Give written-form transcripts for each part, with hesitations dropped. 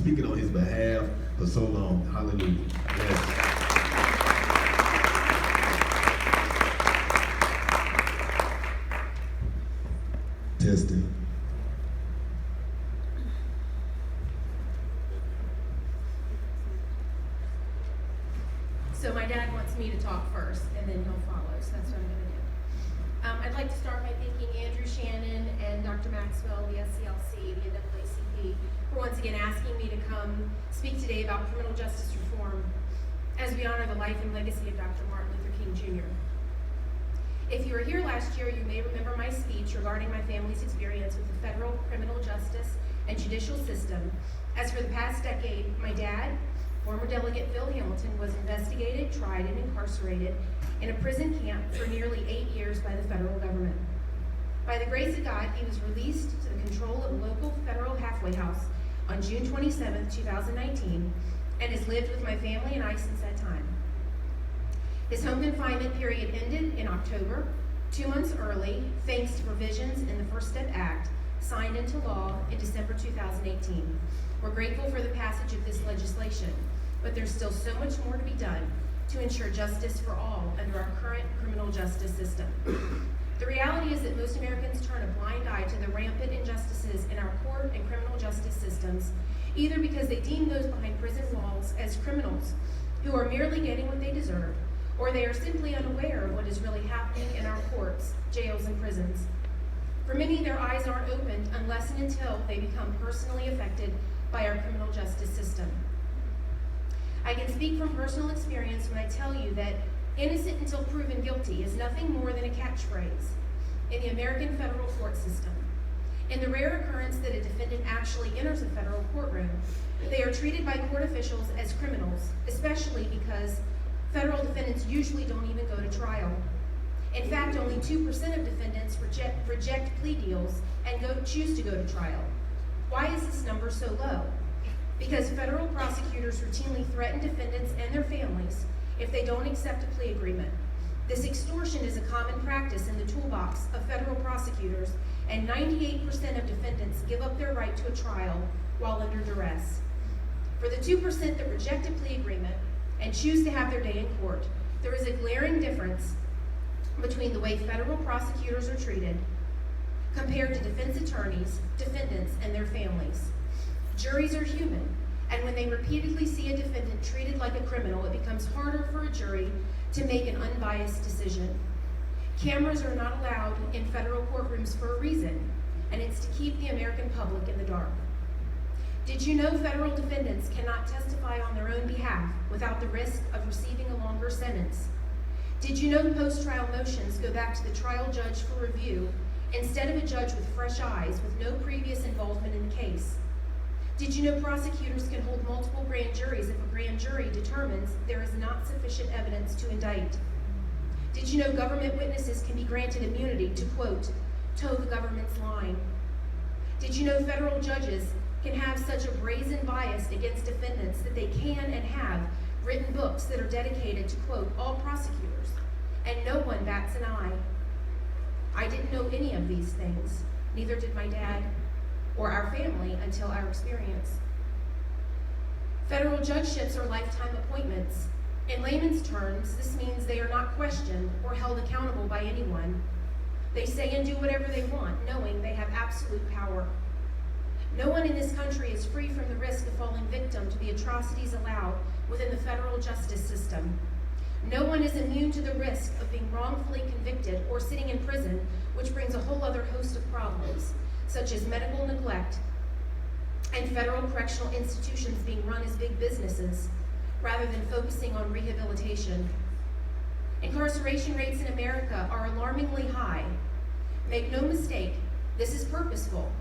speaking on his behalf for so long. Hallelujah. Yes. Testing. So my dad wants me to talk first, and then he'll follow, so that's what I'm going to do. I'd like to start by thanking Andrew Shannon and Dr. Maxwell, the SCLC, the NAACP, for once again asking me to come speak today about criminal justice reform as we honor the life and legacy of Dr. Martin Luther King Jr. If you were here last year, you may remember my speech regarding my family's experience with the federal criminal justice and judicial system, as for the past decade, my dad, former Delegate Phil Hamilton, was investigated, tried, and incarcerated in a prison camp for nearly 8 years by the federal government. By the grace of God, he was released to the control of a local federal halfway house on June 27, 2019, and has lived with my family and I since that time. His home confinement period ended in October, 2 months early, thanks to provisions in the First Step Act, signed into law in December 2018. We're grateful for the passage of this legislation, but there's still so much more to be done to ensure justice for all under our current criminal justice system. The reality is that most Americans turn a blind eye to the rampant injustices in our court and criminal justice systems, either because they deem those behind prison walls as criminals who are merely getting what they deserve, or they are simply unaware of what is really happening in our courts, jails, and prisons. For many, their eyes aren't opened unless and until they become personally affected by our criminal justice system. I can speak from personal experience when I tell you that innocent until proven guilty is nothing more than a catchphrase in the American federal court system. In the rare occurrence that a defendant actually enters a federal courtroom, they are treated by court officials as criminals, especially because federal defendants usually don't even go to trial. In fact, only 2% of defendants reject plea deals and choose to go to trial. Why is this number so low? Because federal prosecutors routinely threaten defendants and their families if they don't accept a plea agreement. This extortion is a common practice in the toolbox of federal prosecutors, and 98% of defendants give up their right to a trial while under duress. For the 2% that reject a plea agreement and choose to have their day in court, there is a glaring difference between the way federal prosecutors are treated compared to defense attorneys, defendants, and their families. Juries are human, and when they repeatedly see a defendant treated like a criminal, it becomes harder for a jury to make an unbiased decision. Cameras are not allowed in federal courtrooms for a reason, and it's to keep the American public in the dark. Did you know federal defendants cannot testify on their own behalf without the risk of receiving a longer sentence? Did you know post-trial motions go back to the trial judge for review instead of a judge with fresh eyes with no previous involvement in the case? Did you know prosecutors can hold multiple grand juries if a grand jury determines there is not sufficient evidence to indict? Did you know government witnesses can be granted immunity to, quote, toe the government's line? Did you know federal judges can have such a brazen bias against defendants that they can and have written books that are dedicated to, quote, all prosecutors, and no one bats an eye? I didn't know any of these things, neither did my dad or our family until our experience. Federal judgeships are lifetime appointments. In layman's terms, this means they are not questioned or held accountable by anyone. They say and do whatever they want, knowing they have absolute power. No one in this country is free from the risk of falling victim to the atrocities allowed within the federal justice system. No one is immune to the risk of being wrongfully convicted or sitting in prison, which brings a whole other host of problems, such as medical neglect and federal correctional institutions being run as big businesses rather than focusing on rehabilitation. Incarceration rates in America are alarmingly high. Make no mistake, this is purposeful,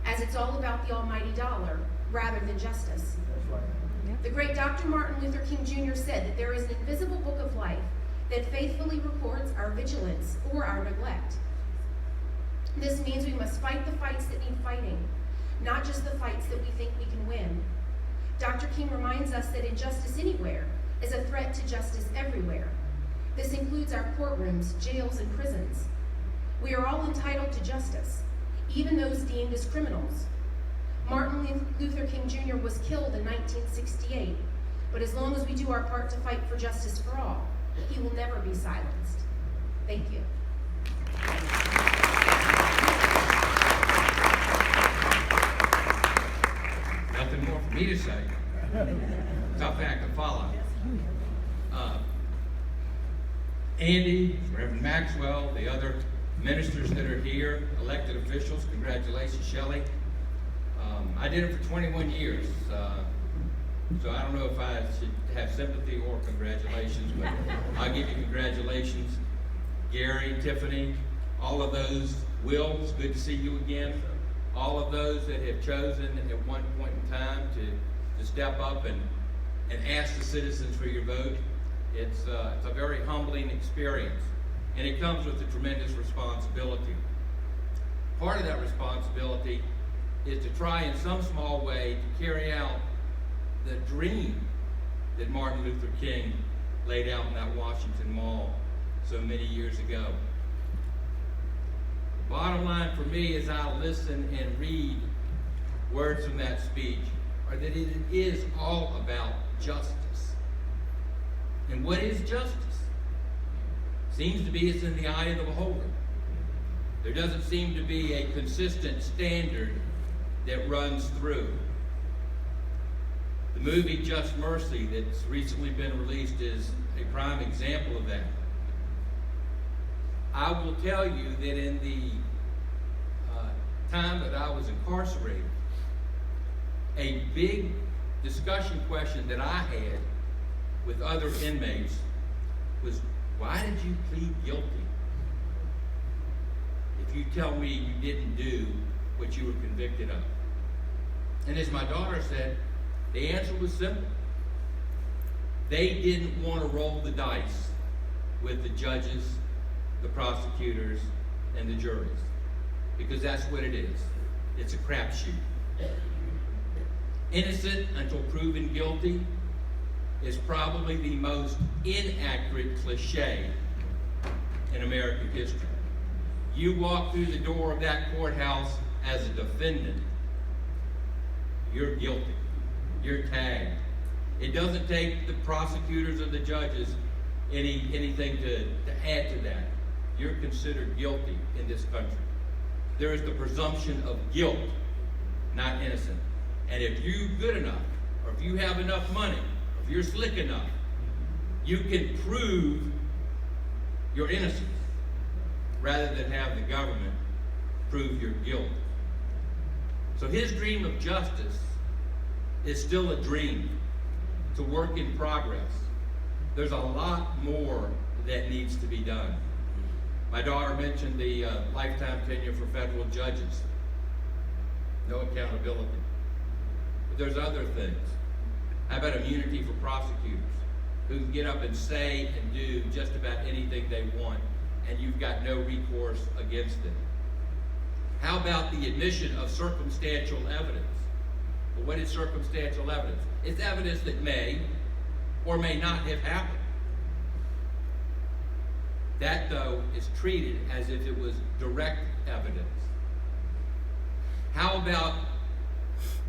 as it's all about the almighty dollar rather than justice. That's right. Yep. The great Dr. Martin Luther King Jr. said that there is an invisible book of life that faithfully records our vigilance or our neglect. This means we must fight the fights that need fighting, not just the fights that we think we can win. Dr. King reminds us that injustice anywhere is a threat to justice everywhere. This includes our courtrooms, jails, and prisons. We are all entitled to justice, even those deemed as criminals. Martin Luther King Jr. was killed in 1968, but as long as we do our part to fight for justice for all, he will never be silenced. Thank you. Nothing more for me to say. Tough act to follow. Andy, Reverend Maxwell, the other ministers that are here, elected officials, congratulations, Shelley. I did it for 21 years, so I don't know if I should have sympathy or congratulations, but I'll give you congratulations. Gary, Tiffany, all of those, Will, it's good to see you again. All of those that have chosen at one point in time to step up and ask the citizens for your vote. It's a very humbling experience, and it comes with a tremendous responsibility. Part of that responsibility is to try in some small way to carry out the dream that Martin Luther King laid out in that Washington Mall so many years ago. The bottom line for me as I listen and read words from that speech are that it is all about justice. And what is justice? Seems to be it's in the eye of the beholder. There doesn't seem to be a consistent standard that runs through. The movie Just Mercy that's recently been released is a prime example of that. I will tell you that in the time that I was incarcerated, a big discussion question that I had with other inmates was, why did you plead guilty if you tell me you didn't do what you were convicted of? And as my daughter said, the answer was simple. They didn't want to roll the dice with the judges, the prosecutors, and the juries, because that's what it is. It's a crapshoot. Innocent until proven guilty is probably the most inaccurate cliche in American history. You walk through the door of that courthouse as a defendant, you're guilty. You're tagged. It doesn't take the prosecutors or the judges anything to add to that. You're considered guilty in this country. There is the presumption of guilt, not innocent. And if you're good enough, or if you have enough money, or if you're slick enough, you can prove your innocence rather than have the government prove your guilt. So his dream of justice is still a dream. It's a work in progress. There's a lot more that needs to be done. My daughter mentioned the lifetime tenure for federal judges. No accountability. But there's other things. How about immunity for prosecutors who can get up and say and do just about anything they want, and you've got no recourse against them? How about the admission of circumstantial evidence? Well, what is circumstantial evidence? It's evidence that may or may not have happened. That, though, is treated as if it was direct evidence. How about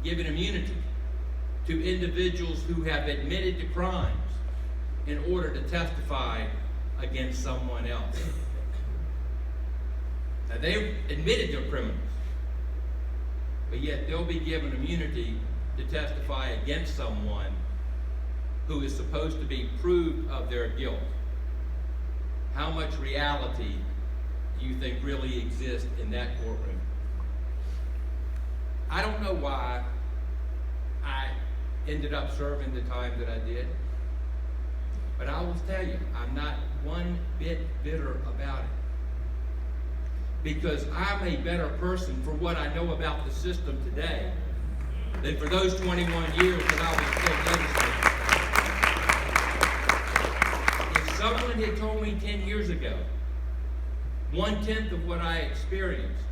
giving immunity to individuals who have admitted to crimes in order to testify against someone else? Now, they've admitted they're criminals, but yet they'll be given immunity to testify against someone who is supposed to be proved of their guilt. How much reality do you think really exists in that courtroom? I don't know why I ended up serving the time that I did, but I will tell you, I'm not one bit bitter about it. Because I'm a better person for what I know about the system today than for those 21 years that I was state legislator. If someone had told me 10 years ago, 1/10 of what I experienced,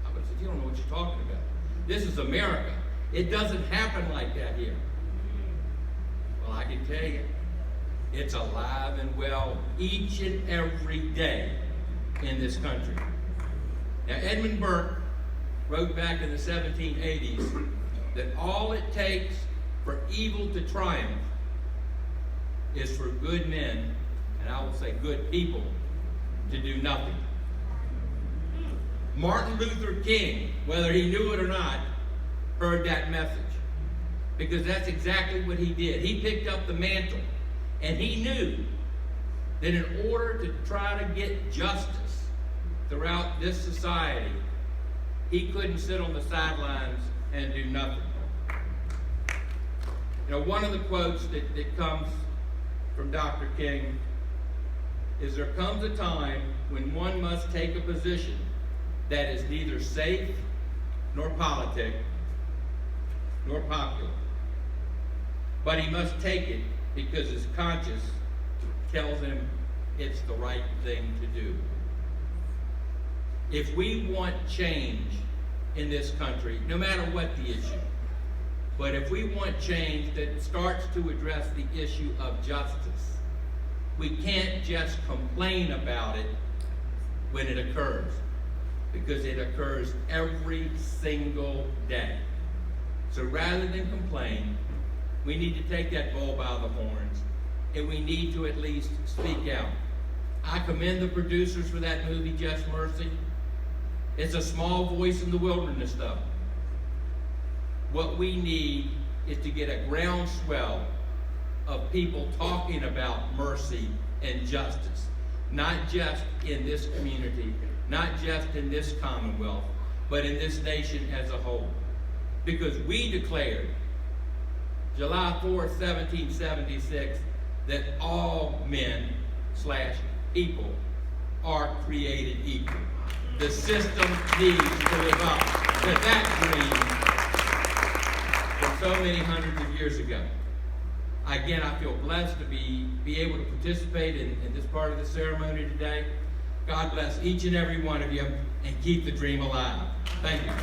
I would have said, you don't know what you're talking about. This is America. It doesn't happen like that here. Well, I can tell you, it's alive and well each and every day in this country. Now, Edmund Burke wrote back in the 1780s that all it takes for evil to triumph is for good men, and I will say good people, to do nothing. Martin Luther King, whether he knew it or not, heard that message. Because that's exactly what he did. He picked up the mantle, and he knew that in order to try to get justice throughout this society, he couldn't sit on the sidelines and do nothing. You know, one of the quotes that comes from Dr. King is, there comes a time when one must take a position that is neither safe, nor politic, nor popular. But he must take it because his conscience tells him it's the right thing to do. If we want change in this country, no matter what the issue, but if we want change that starts to address the issue of justice, we can't just complain about it when it occurs, because it occurs every single day. So rather than complain, we need to take that bull by the horns, and we need to at least speak out. I commend the producers for that movie, Just Mercy. It's a small voice in the wilderness, though. What we need is to get a groundswell of people talking about mercy and justice, not just in this community, not just in this commonwealth, but in this nation as a whole. Because we declared July 4th, 1776, that all men/people are created equal. The system needs to live up to that dream from so many hundreds of years ago. Again, I feel blessed to be able to participate in this part of the ceremony today. God bless each and every one of you, and keep the dream alive. Thank you.